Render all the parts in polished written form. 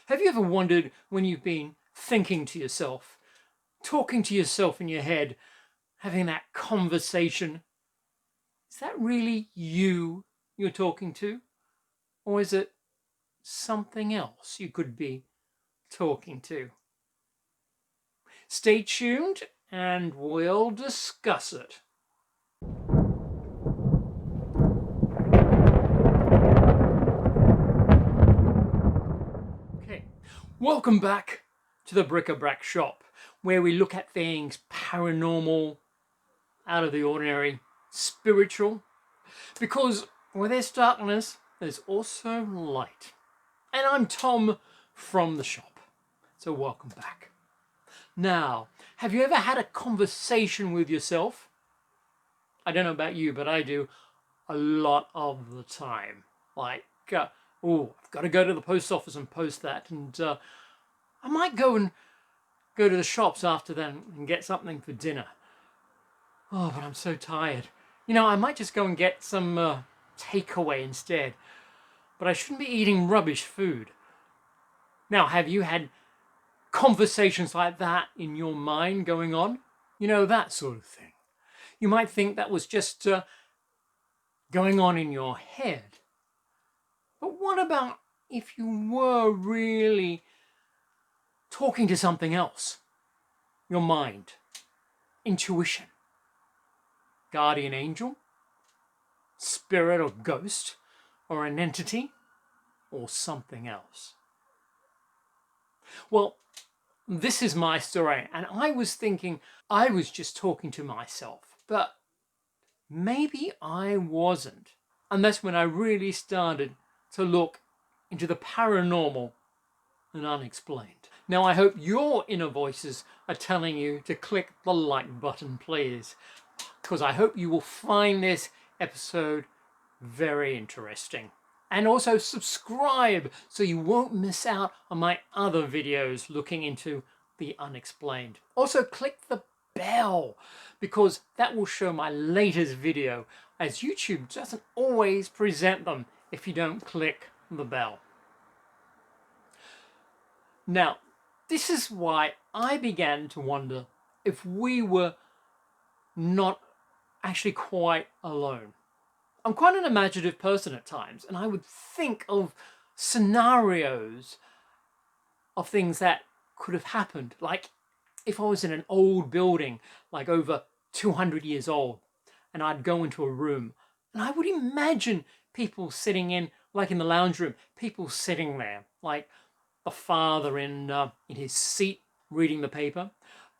Have you ever wondered when you've been thinking to yourself, talking to yourself in your head, having that conversation, is that really you're talking to? Or is it something else you could be talking to? Stay tuned and we'll discuss it. Okay, welcome back to the Brac Shop, where we look at things paranormal, out of the ordinary, spiritual, because where there's darkness, there's also light. And I'm Tom from the shop, so welcome back. Now, have you ever had a conversation with yourself? I don't know about you, but I do a lot of the time. Like, oh, I've got to go to the post office and post that, and I might go to the shops after that and get something for dinner. Oh, but I'm so tired. You know, I might just go and get some takeaway instead. But I shouldn't be eating rubbish food. Now, have you had conversations like that in your mind going on? You know, that sort of thing. You might think that was just going on in your head. But what about if you were really talking to something else? Your mind, intuition, guardian angel, spirit or ghost, or an entity, or something else. Well, this is my story, and I was thinking I was just talking to myself, but maybe I wasn't. And that's when I really started to look into the paranormal and unexplained. Now, I hope your inner voices are telling you to click the like button, please, because I hope you will find this episode very interesting. And also subscribe so you won't miss out on my other videos looking into the unexplained. Also click the bell because that will show my latest video, as YouTube doesn't always present them if you don't click the bell. Now, this is why I began to wonder if we were not actually quite alone. I'm quite an imaginative person at times, and I would think of scenarios of things that could have happened. Like if I was in an old building, like over 200 years old, and I'd go into a room, and I would imagine people sitting in, like in the lounge room, people sitting there, like the father in his seat reading the paper,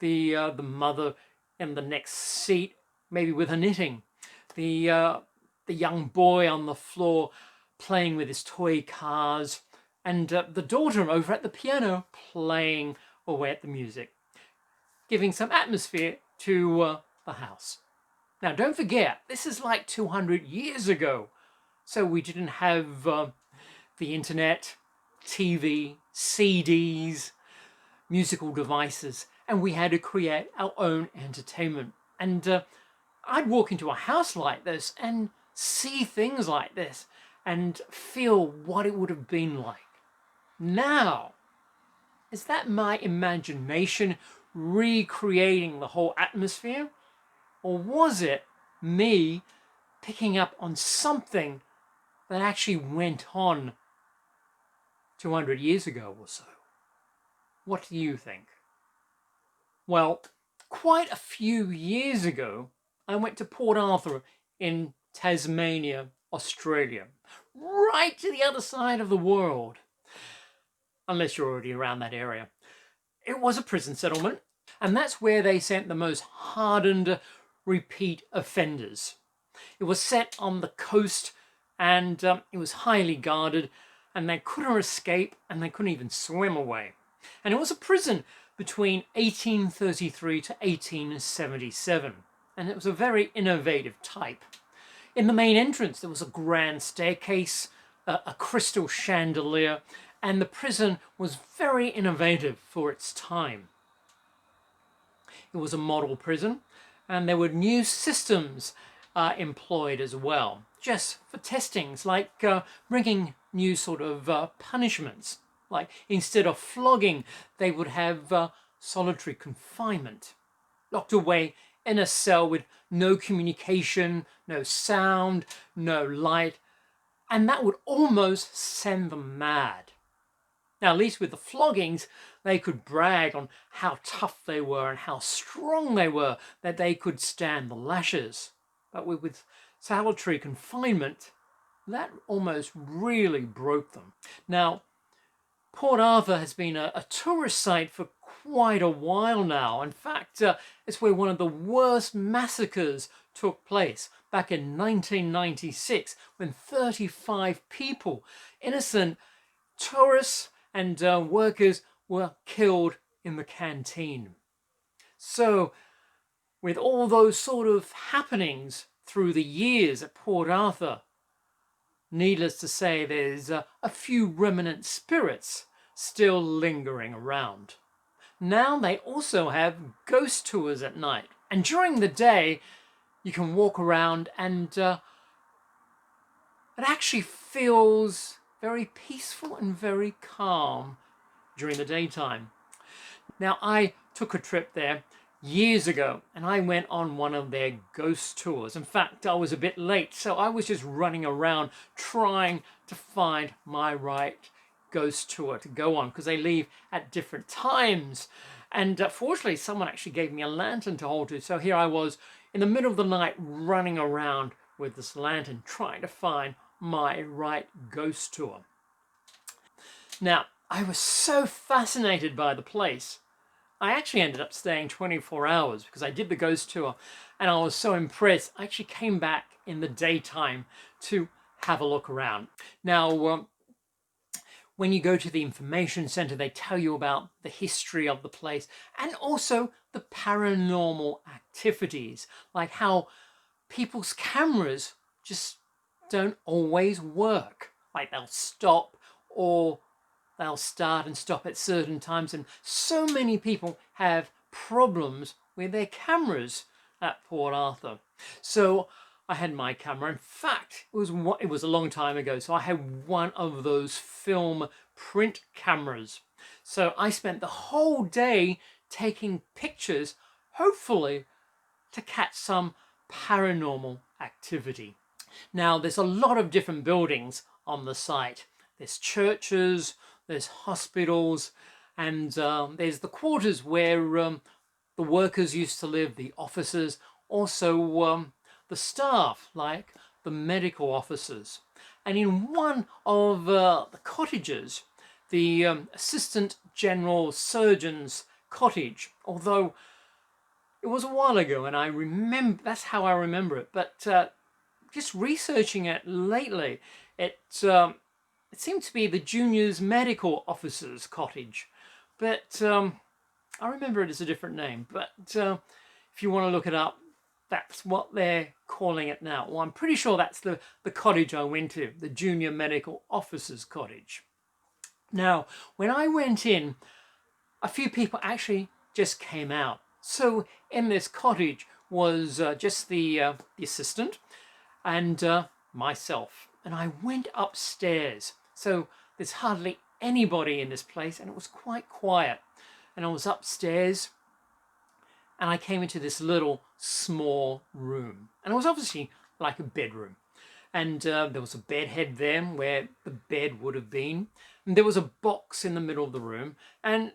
the mother in the next seat, maybe with her knitting, the young boy on the floor playing with his toy cars, and the daughter over at the piano playing away at the music, giving some atmosphere to the house. Now, don't forget, this is like 200 years ago, so we didn't have the internet, TV, CDs, musical devices, and we had to create our own entertainment. And I'd walk into a house like this and see things like this and feel what it would have been like. Now, is that my imagination recreating the whole atmosphere? Or was it me picking up on something that actually went on 200 years ago or so? What do you think? Well, quite a few years ago, I went to Port Arthur in Tasmania, Australia, right to the other side of the world, unless you're already around that area. It was a prison settlement, and that's where they sent the most hardened repeat offenders. It was set on the coast, and it was highly guarded, and they couldn't escape, and they couldn't even swim away. And it was a prison between 1833 to 1877, and it was a very innovative type. In the main entrance, there was a grand staircase, a crystal chandelier, and the prison was very innovative for its time. It was a model prison, and there were new systems employed as well, just for testings, like bringing new sort of punishments. Like instead of flogging, they would have solitary confinement, locked away in a cell with no communication, no sound, no light, and that would almost send them mad. Now, at least with the floggings, they could brag on how tough they were and how strong they were, that they could stand the lashes. But with solitary confinement, that almost really broke them. Now, Port Arthur has been a tourist site for quite a while now. In fact, it's where one of the worst massacres took place back in 1996 when 35 people, innocent tourists and workers, were killed in the canteen. So, with all those sort of happenings through the years at Port Arthur, needless to say, there's a few remnant spirits still lingering around. Now they also have ghost tours at night. And during the day, you can walk around and it actually feels very peaceful and very calm during the daytime. Now, I took a trip there years ago and I went on one of their ghost tours. In fact, I was a bit late, so I was just running around trying to find my right ghost tour to go on because they leave at different times. And fortunately, someone actually gave me a lantern to hold to. So here I was in the middle of the night running around with this lantern trying to find my right ghost tour. Now, I was so fascinated by the place. I actually ended up staying 24 hours because I did the ghost tour and I was so impressed. I actually came back in the daytime to have a look around. Now, when you go to the information center, they tell you about the history of the place and also the paranormal activities, like how people's cameras just don't always work. Like they'll stop or they'll start and stop at certain times, and so many people have problems with their cameras at Port Arthur. So I had my camera. In fact, it was a long time ago, so I had one of those film print cameras. So I spent the whole day taking pictures, hopefully to catch some paranormal activity. Now, there's a lot of different buildings on the site. There's churches, there's hospitals, and there's the quarters where the workers used to live, the officers, also the staff, like the medical officers. And in one of the cottages, the Assistant General Surgeon's cottage, although it was a while ago and I remember, that's how I remember it, but just researching it lately, it seemed to be the Junior's Medical Officer's cottage, but I remember it as a different name. But if you want to look it up, that's what they're calling it now. Well, I'm pretty sure that's the cottage I went to, the Junior Medical Officer's cottage. Now, when I went in, a few people actually just came out. So in this cottage was just the assistant and myself. And I went upstairs. So there's hardly anybody in this place and it was quite quiet. And I was upstairs and I came into this little small room. And it was obviously like a bedroom. And there was a bed head there where the bed would have been. And there was a box in the middle of the room. And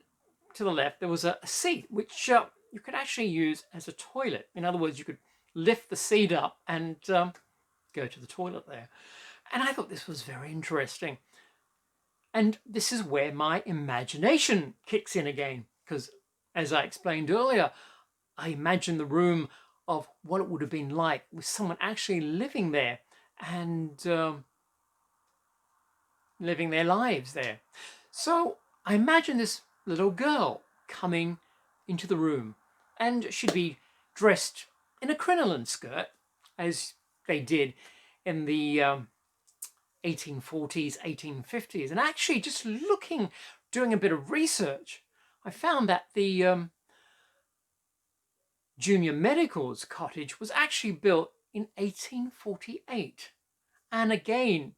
to the left, there was a seat, which you could actually use as a toilet. In other words, you could lift the seat up and go to the toilet there. And I thought this was very interesting. And this is where my imagination kicks in again. Because as I explained earlier, I imagined the room of what it would have been like with someone actually living there and living their lives there. So I imagine this little girl coming into the room and she'd be dressed in a crinoline skirt as they did in the 1840s, 1850s. And actually just doing a bit of research, I found that the Junior Medical's cottage was actually built in 1848. And again,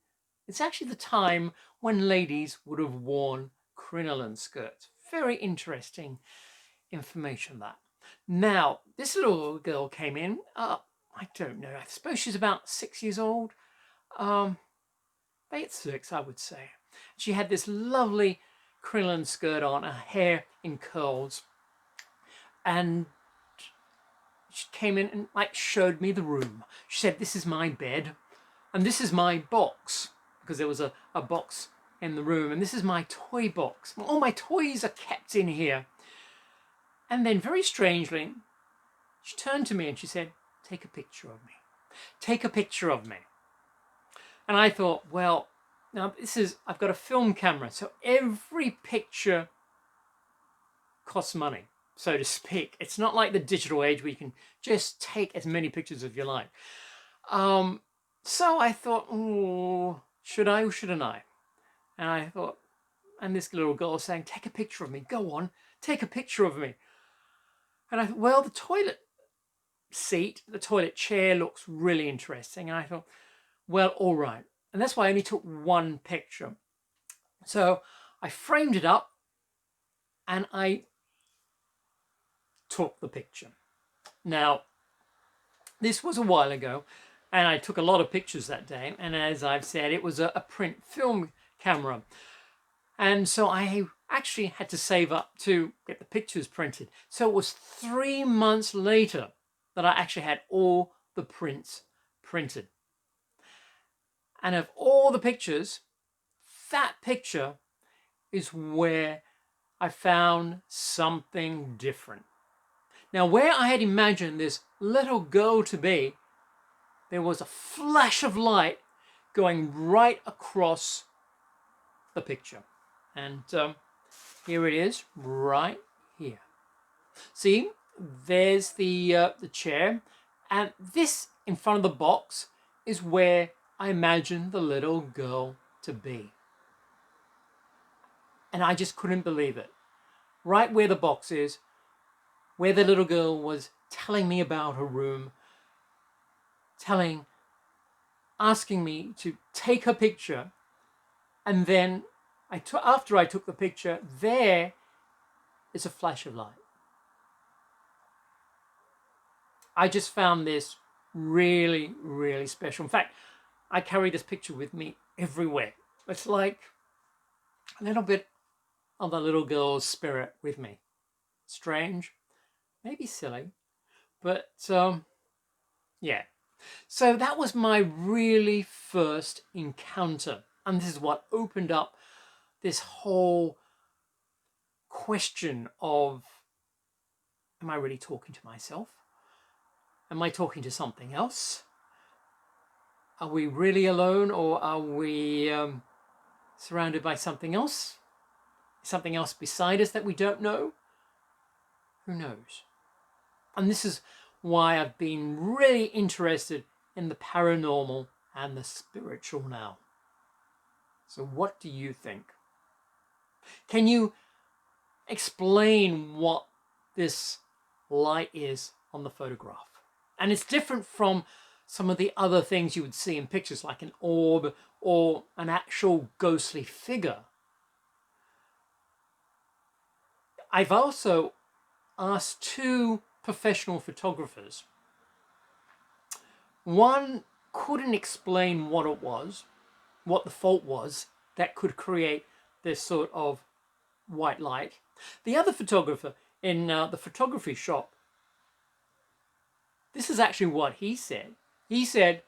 it's actually the time when ladies would have worn crinoline skirts. Very interesting information, that. Now, this little girl came in, I don't know, I suppose she's about 6 years old. 8, 6, I would say. She had this lovely crinoline skirt on, her hair in curls, and she came in and like showed me the room. She said, "This is my bed, and this is my box," because there was a box in the room, and this is my toy box. All my toys are kept in here. And then very strangely, she turned to me and she said, "Take a picture of me. Take a picture of me." And I thought, well, now I've got a film camera, so every picture costs money, so to speak. It's not like the digital age where you can just take as many pictures as you like. So I thought, oh, should I or shouldn't I? And I thought, and this little girl was saying, "Take a picture of me. Go on, take a picture of me." And I thought, well, the toilet seat, the toilet chair looks really interesting. And I thought, well, all right. And that's why I only took one picture. So I framed it up and I took the picture. Now, this was a while ago and I took a lot of pictures that day. And as I've said, it was a print film camera. And so I actually had to save up to get the pictures printed. So it was 3 months later that I actually had all the prints printed. And of all the pictures, that picture is where I found something different. Now, where I had imagined this little girl to be, there was a flash of light going right across the picture. And here it is, right here. See, there's the chair, and this in front of the box is where I imagined the little girl to be. And I just couldn't believe it. Right where the box is, where the little girl was telling me about her room, asking me to take her picture, and then after I took the picture, there is a flash of light. I just found this really, really special. In fact, I carry this picture with me everywhere. It's like a little bit of the little girl's spirit with me. Strange, maybe silly, but yeah. So that was my really first encounter. And this is what opened up this whole question of, am I really talking to myself? Am I talking to something else? Are we really alone, or are we surrounded by something else? Something else beside us that we don't know? Who knows? And this is why I've been really interested in the paranormal and the spiritual now. So what do you think? Can you explain what this light is on the photograph? And it's different from some of the other things you would see in pictures, like an orb or an actual ghostly figure. I've also asked 2 professional photographers. One couldn't explain what it was, what the fault was that could create this sort of white light. The other photographer in the photography shop, this is actually what he said. He said,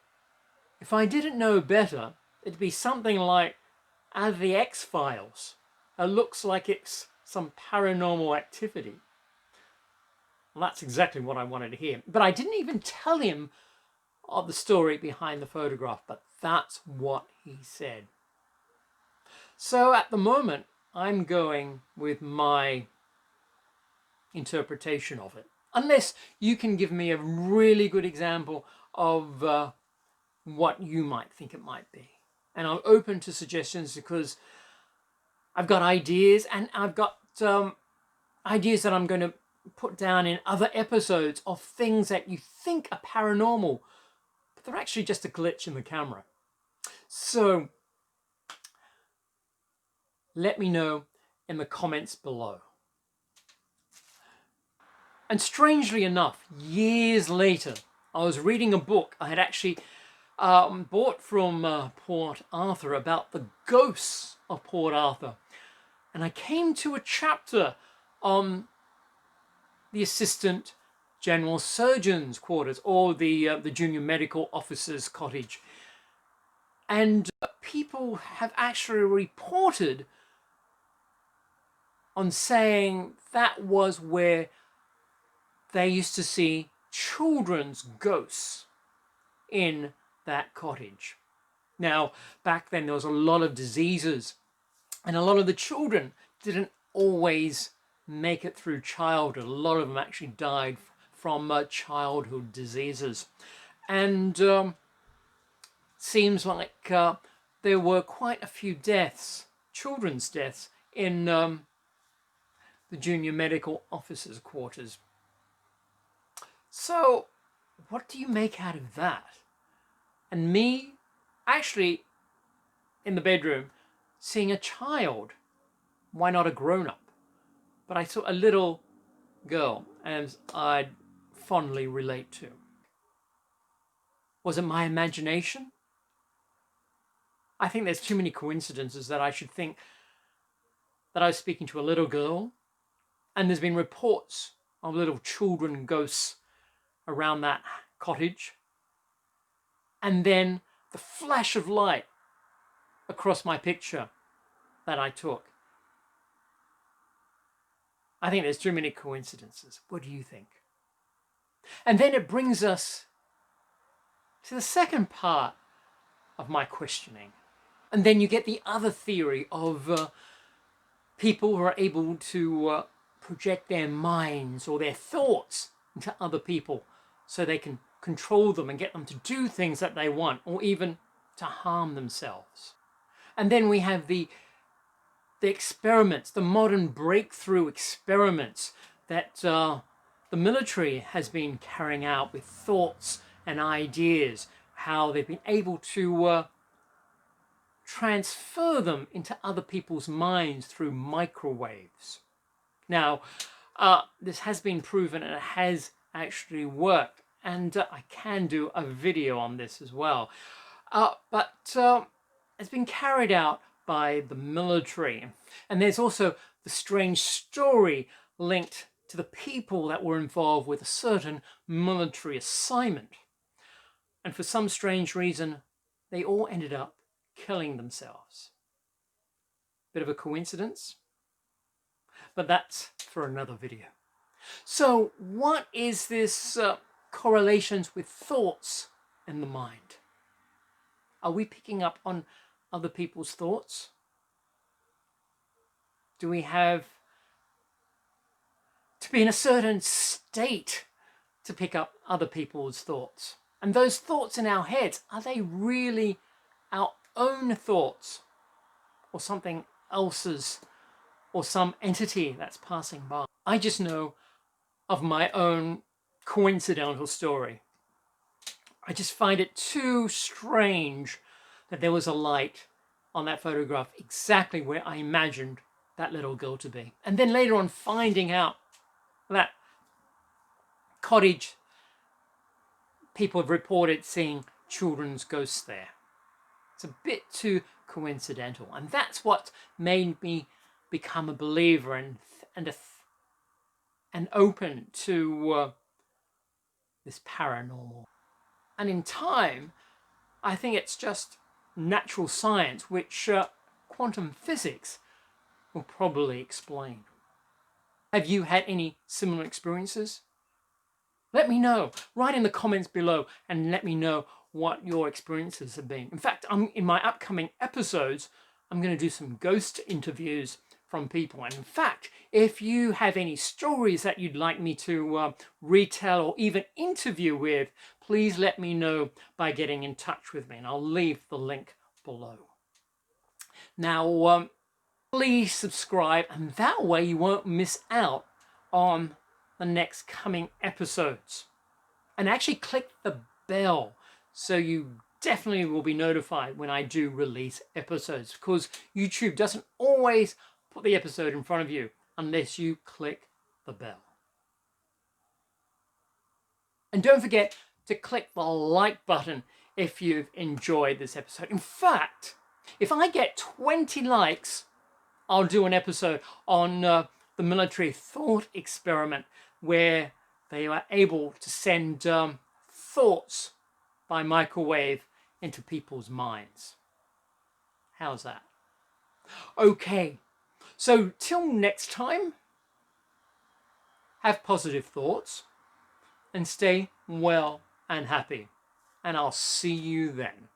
if I didn't know better, it'd be something like out of the X-Files. It looks like it's some paranormal activity. Well, that's exactly what I wanted to hear. But I didn't even tell him of the story behind the photograph, but that's what he said. So at the moment, I'm going with my interpretation of it. Unless you can give me a really good example of what you might think it might be. And I'm open to suggestions because I've got ideas, and I've got ideas that I'm going to put down in other episodes of things that you think are paranormal, but they're actually just a glitch in the camera. So let me know in the comments below. And strangely enough, years later, I was reading a book I had actually bought from Port Arthur about the ghosts of Port Arthur. And I came to a chapter on the Assistant General Surgeon's quarters, or the Junior Medical Officer's cottage. And people have actually reported on saying that was where they used to see children's ghosts in that cottage. Now, back then there was a lot of diseases, and a lot of the children didn't always make it through childhood. A lot of them actually died from childhood diseases. And seems like there were quite a few deaths, children's deaths, in the Junior Medical Officer's quarters. So, what do you make out of that? And me, actually, in the bedroom, seeing a child. Why not a grown-up? But I saw a little girl, as I'd fondly relate to. Was it my imagination? I think there's too many coincidences that I should think that I was speaking to a little girl, and there's been reports of little children ghosts around that cottage, and then the flash of light across my picture that I took. I think there's too many coincidences. What do you think? And then it brings us to the second part of my questioning. And then you get the other theory of people who are able to project their minds or their thoughts into other people so they can control them and get them to do things that they want, or even to harm themselves. And then we have the experiments, the modern breakthrough experiments that the military has been carrying out with thoughts and ideas, how they've been able to transfer them into other people's minds through microwaves. Now, this has been proven and it has actually worked, and I can do a video on this as well. But it's been carried out by the military. And there's also the strange story linked to the people that were involved with a certain military assignment. And for some strange reason, they all ended up killing themselves. Bit of a coincidence, but that's for another video. So what is this correlations with thoughts and the mind? Are we picking up on other people's thoughts? Do we have to be in a certain state to pick up other people's thoughts? And those thoughts in our heads, are they really our own thoughts, or something else's, or some entity that's passing by? I just know of my own coincidental story. I just find it too strange that there was a light on that photograph exactly where I imagined that little girl to be. And then later on finding out that cottage, people have reported seeing children's ghosts there. It's a bit too coincidental. And that's what made me become a believer and open to this paranormal. And in time, I think it's just natural science, which quantum physics will probably explain. Have you had any similar experiences? Let me know. Write in the comments below and let me know what your experiences have been. In fact, in my upcoming episodes, I'm going to do some ghost interviews from people. And in fact, if you have any stories that you'd like me to retell or even interview with, please let me know by getting in touch with me, and I'll leave the link below. Now, please subscribe, and that way you won't miss out on the next coming episodes. And actually click the bell so you definitely will be notified when I do release episodes, because YouTube doesn't always put the episode in front of you unless you click the bell. And don't forget to click the like button if you've enjoyed this episode. In fact, if I get 20 likes, I'll do an episode on the military thought experiment where they are able to send thoughts by microwave into people's minds. How's that? Okay, so till next time, have positive thoughts and stay well and happy. And I'll see you then.